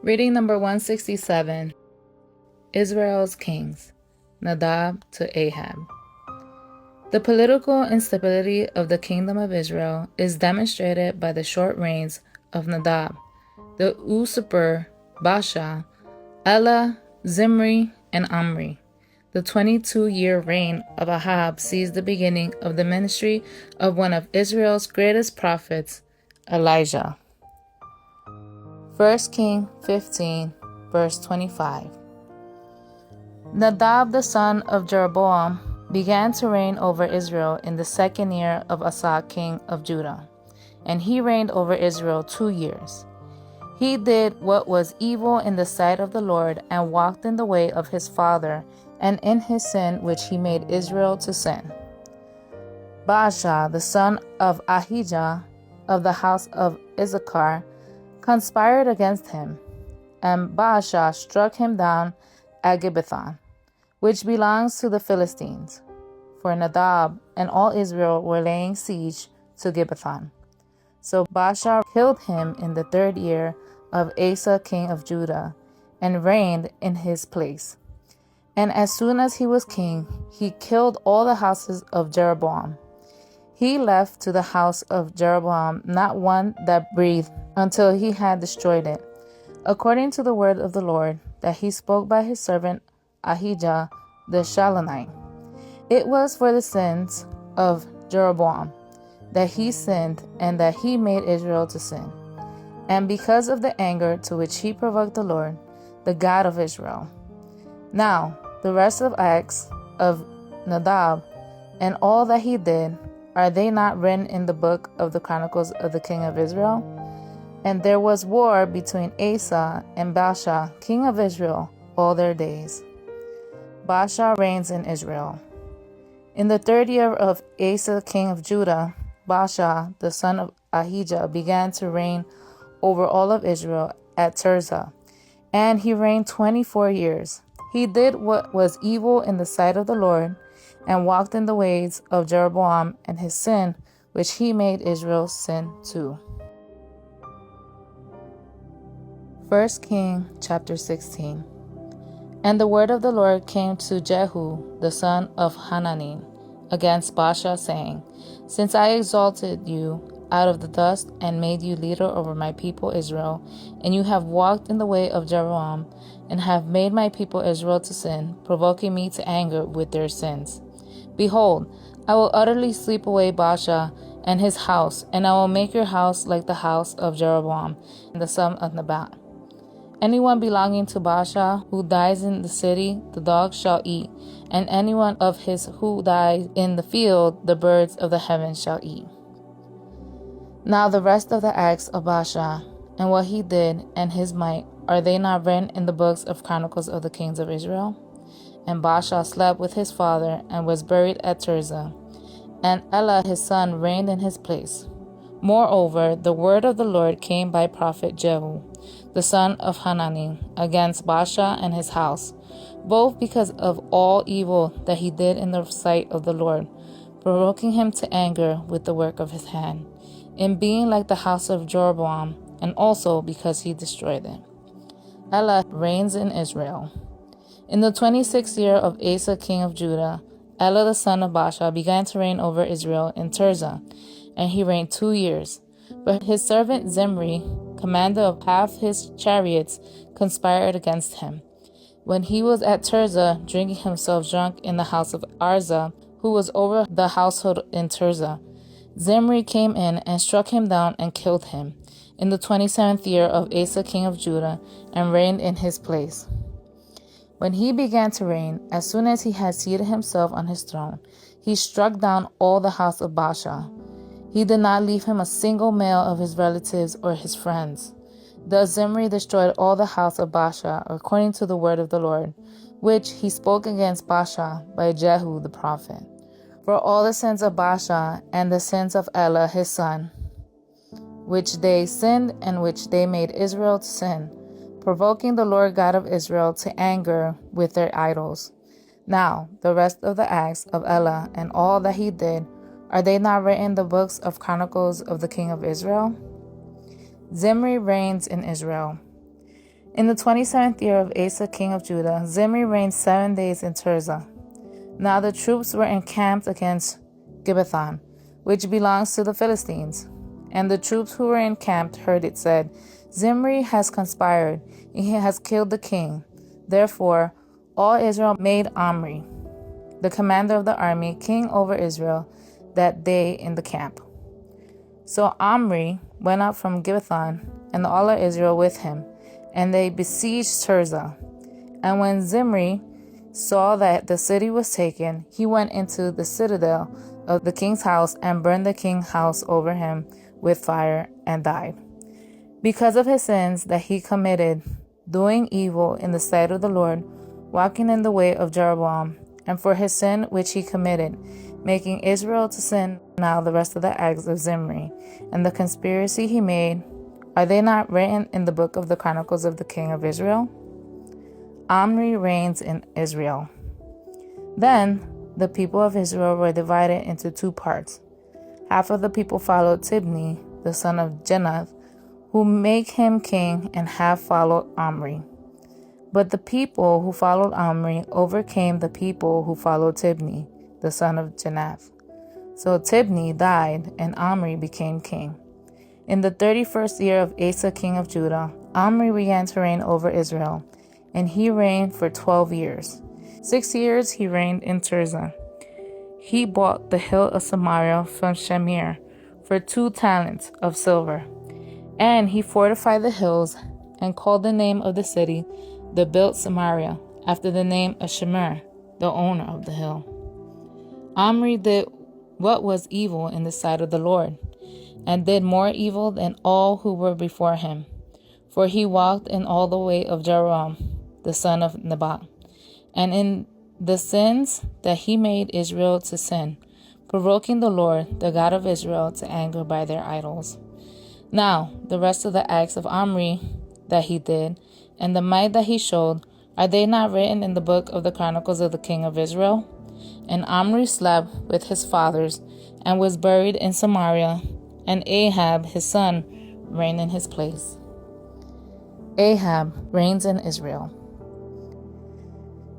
Reading number 167, Israel's Kings, Nadab to Ahab. The political instability of the kingdom of Israel is demonstrated by the short reigns of Nadab, the usurper Baasha, Elah, Zimri, and Omri. The 22-year reign of Ahab sees the beginning of the ministry of one of Israel's greatest prophets, Elijah. 1 Kings 15, verse 25. Nadab the son of Jeroboam began to reign over Israel in the 2nd year of Asa king of Judah, and he reigned over Israel 2 years. He did what was evil in the sight of the Lord, and walked in the way of his father, and in his sin which he made Israel to sin. Baasha the son of Ahijah of the house of Issachar conspired against him, and Baasha struck him down at Gibbethon, which belongs to the Philistines, for Nadab and all Israel were laying siege to Gibbethon. So Baasha killed him in the 3rd year of Asa king of Judah, and reigned in his place. And as soon as he was king, he killed all the houses of Jeroboam. He left to the house of Jeroboam not one that breathed until he had destroyed it, according to the word of the Lord that he spoke by his servant Ahijah the Shilonite. It was for the sins of Jeroboam that he sinned, and that he made Israel to sin, and because of the anger to which he provoked the Lord, the God of Israel. Now, the rest of acts of Nadab and all that he did, are they not written in the book of the Chronicles of the king of Israel? And there was war between Asa and Baasha, king of Israel, all their days. Baasha reigns in Israel. In the 3rd year of Asa, king of Judah, Baasha, the son of Ahijah, began to reign over all of Israel at Tirzah, and he reigned 24 years. He did what was evil in the sight of the Lord, and walked in the ways of Jeroboam and his sin, which he made Israel sin too. 1 Kings chapter 16. And the word of the Lord came to Jehu, the son of Hanani, against Baasha, saying, Since I exalted you out of the dust, and made you leader over my people Israel, and you have walked in the way of Jeroboam, and have made my people Israel to sin, provoking me to anger with their sins. Behold, I will utterly sweep away Baasha and his house, and I will make your house like the house of Jeroboam, the son of Nebat. Anyone belonging to Baasha who dies in the city, the dogs shall eat, and anyone of his who dies in the field, the birds of the heavens shall eat. Now the rest of the acts of Baasha, and what he did, and his might, are they not written in the books of Chronicles of the kings of Israel? And Baasha slept with his father, and was buried at Tirzah, and Elah his son reigned in his place. Moreover, the word of the Lord came by prophet Jehu, the son of Hanani, against Baasha and his house, both because of all evil that he did in the sight of the Lord, provoking him to anger with the work of his hand, in being like the house of Jeroboam, and also because he destroyed it. Elah reigns in Israel. In the 26th year of Asa king of Judah, Elah the son of Baasha began to reign over Israel in Tirzah, and he reigned 2 years. But his servant Zimri, commander of half his chariots, conspired against him. When he was at Tirzah, drinking himself drunk in the house of Arza, who was over the household in Tirzah, Zimri came in and struck him down and killed him, in the 27th year of Asa king of Judah, and reigned in his place. When he began to reign, as soon as he had seated himself on his throne, he struck down all the house of Baasha. He did not leave him a single male of his relatives or his friends. Thus Zimri destroyed all the house of Baasha, according to the word of the Lord, which he spoke against Baasha by Jehu the prophet. For all the sins of Baasha and the sins of Elah his son, which they sinned and which they made Israel to sin, provoking the Lord God of Israel to anger with their idols. Now, the rest of the acts of Elah and all that he did, are they not written in the books of Chronicles of the king of Israel? Zimri reigns in Israel. In the 27th year of Asa king of Judah, Zimri reigned 7 days in Tirzah. Now the troops were encamped against Gibbethon, which belongs to the Philistines. And the troops who were encamped heard it said, Zimri has conspired, and he has killed the king. Therefore all Israel made Omri, the commander of the army, king over Israel that day in the camp. So Omri went up from Gibbethon, and all of Israel with him, and they besieged Tirzah. And when Zimri saw that the city was taken, he went into the citadel of the king's house and burned the king's house over him with fire and died. Because of his sins that he committed, doing evil in the sight of the Lord, walking in the way of Jeroboam, and for his sin which he committed, making Israel to sin. Now the rest of the acts of Zimri and the conspiracy he made, are they not written in the book of the Chronicles of the king of Israel? Omri reigns in Israel. Then the people of Israel were divided into 2 parts. Half of the people followed Tibni, the son of Jenath, who make him king, and half followed Omri. But the people who followed Omri overcame the people who followed Tibni, the son of Jenath. So Tibni died, and Omri became king. In the 31st year of Asa king of Judah, Omri began to reign over Israel, and he reigned for 12 years. 6 years he reigned in Tirzah. He bought the hill of Samaria from Shamir for 2 talents of silver. And he fortified the hills and called the name of the city the built Samaria, after the name of Shamir, the owner of the hill. Omri did what was evil in the sight of the Lord, and did more evil than all who were before him. For he walked in all the way of Jeroboam, the son of Nebat, and in the sins that he made Israel to sin, provoking the Lord, the God of Israel, to anger by their idols. Now, the rest of the acts of Omri that he did, and the might that he showed, are they not written in the book of the Chronicles of the king of Israel? And Omri slept with his fathers, and was buried in Samaria, and Ahab his son reigned in his place. Ahab reigns in Israel.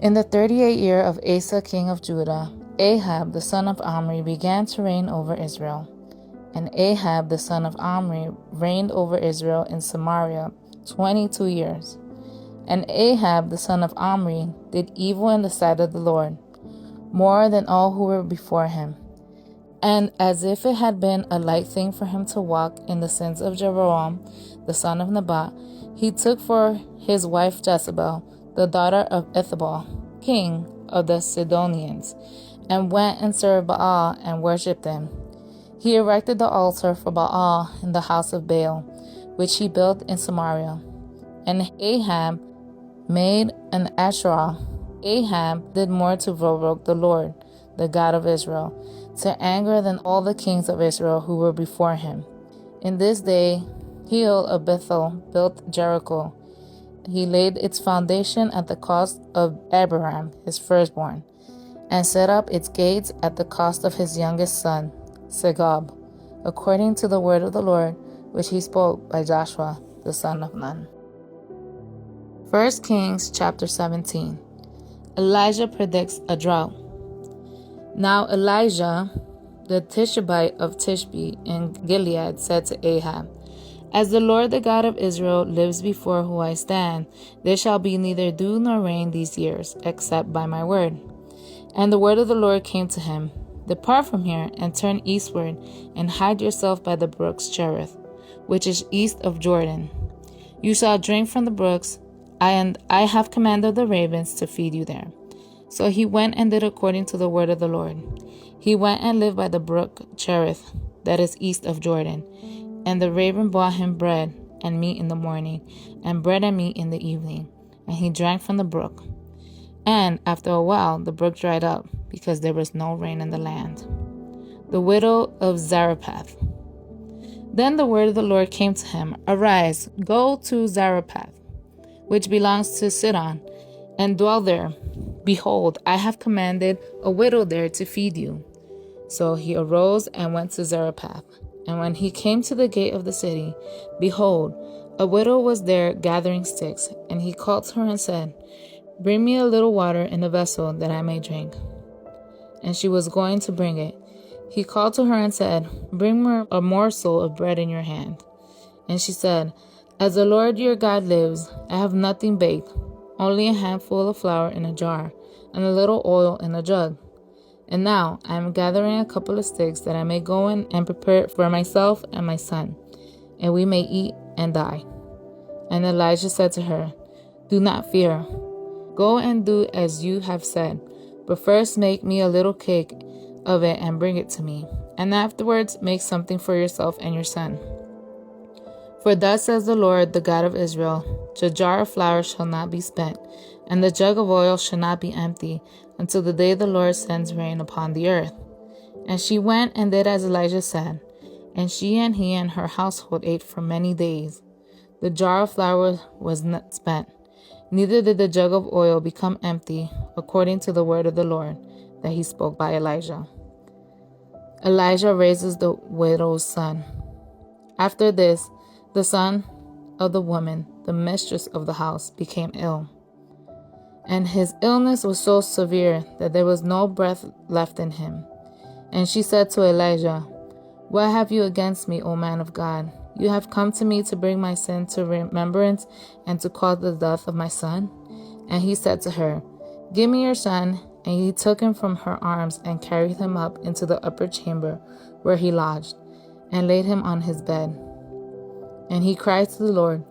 In the 38th year of Asa king of Judah, Ahab the son of Omri began to reign over Israel. And Ahab the son of Omri reigned over Israel in Samaria 22 years. And Ahab the son of Omri did evil in the sight of the Lord, more than all who were before him. And as if it had been a light thing for him to walk in the sins of Jeroboam the son of Nebat, he took for his wife Jezebel, the daughter of Ethabel, king of the Sidonians, and went and served Baal and worshipped him. He erected the altar for Baal in the house of Baal, which he built in Samaria. And Ahab made an Asherah. Ahab did more to provoke the Lord, the God of Israel, to anger than all the kings of Israel who were before him. In this day Hiel of Bethel built Jericho. He laid its foundation at the cost of Abiram, his firstborn, and set up its gates at the cost of his youngest son, Segub, according to the word of the Lord, which he spoke by Joshua, the son of Nun. 1 Kings chapter 17. Elijah predicts a drought. Now Elijah, the Tishbite of Tishbe in Gilead, said to Ahab, As the Lord the God of Israel lives before whom I stand, there shall be neither dew nor rain these years, except by my word. And the word of the Lord came to him, Depart from here, and turn eastward, and hide yourself by the brooks Cherith, which is east of Jordan. You shall drink from the brooks, and I have commanded the ravens to feed you there. So he went and did according to the word of the Lord. He went and lived by the brook Cherith, that is east of Jordan. And the raven brought him bread and meat in the morning, and bread and meat in the evening. And he drank from the brook. And after a while the brook dried up, because there was no rain in the land. The widow of Zarephath. Then the word of the Lord came to him, Arise, go to Zarephath, which belongs to Sidon, and dwell there. Behold, I have commanded a widow there to feed you. So he arose and went to Zarephath. And when he came to the gate of the city, behold, A widow was there gathering sticks, and he called to her and said, "Bring me a little water in a vessel that I may drink." And she was going to bring it. He called to her and said, "Bring me a morsel of bread in your hand." And she said, "As the Lord your God lives, I have nothing baked, only a handful of flour in a jar, and a little oil in a jug. And now I am gathering a couple of sticks that I may go in and prepare it for myself and my son, and we may eat and die." And Elijah said to her, "Do not fear. Go and do as you have said, but first make me a little cake of it and bring it to me, and afterwards make something for yourself and your son. For thus says the Lord, the God of Israel, the jar of flour shall not be spent, and the jug of oil shall not be empty, until the day the Lord sends rain upon the earth." And she went and did as Elijah said, and she and he and her household ate for many days. The jar of flour was not spent, neither did the jug of oil become empty, according to the word of the Lord that he spoke by Elijah. Elijah raises the widow's son. After this, the son of the woman, the mistress of the house, became ill. And his illness was so severe that there was no breath left in him. And she said to Elijah, "What have you against me, O man of God? You have come to me to bring my sin to remembrance and to cause the death of my son?" And he said to her, "Give me your son." And he took him from her arms and carried him up into the upper chamber where he lodged, and laid him on his bed. And he cried to the Lord,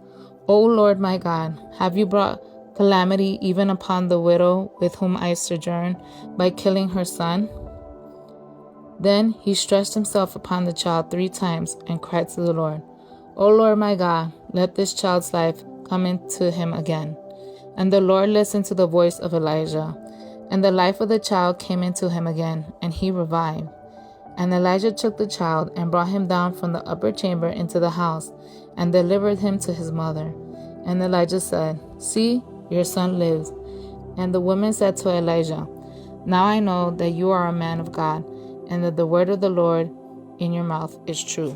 "O Lord my God, have you brought calamity even upon the widow with whom I sojourn by killing her son?" Then he stretched himself upon the child 3 times and cried to the Lord, "O Lord my God, let this child's life come into him again." And the Lord listened to the voice of Elijah, and the life of the child came into him again, and he revived. And Elijah took the child and brought him down from the upper chamber into the house, and delivered him to his mother. And Elijah said, "See, your son lives." And the woman said to Elijah, "Now I know that you are a man of God, and that the word of the Lord in your mouth is true."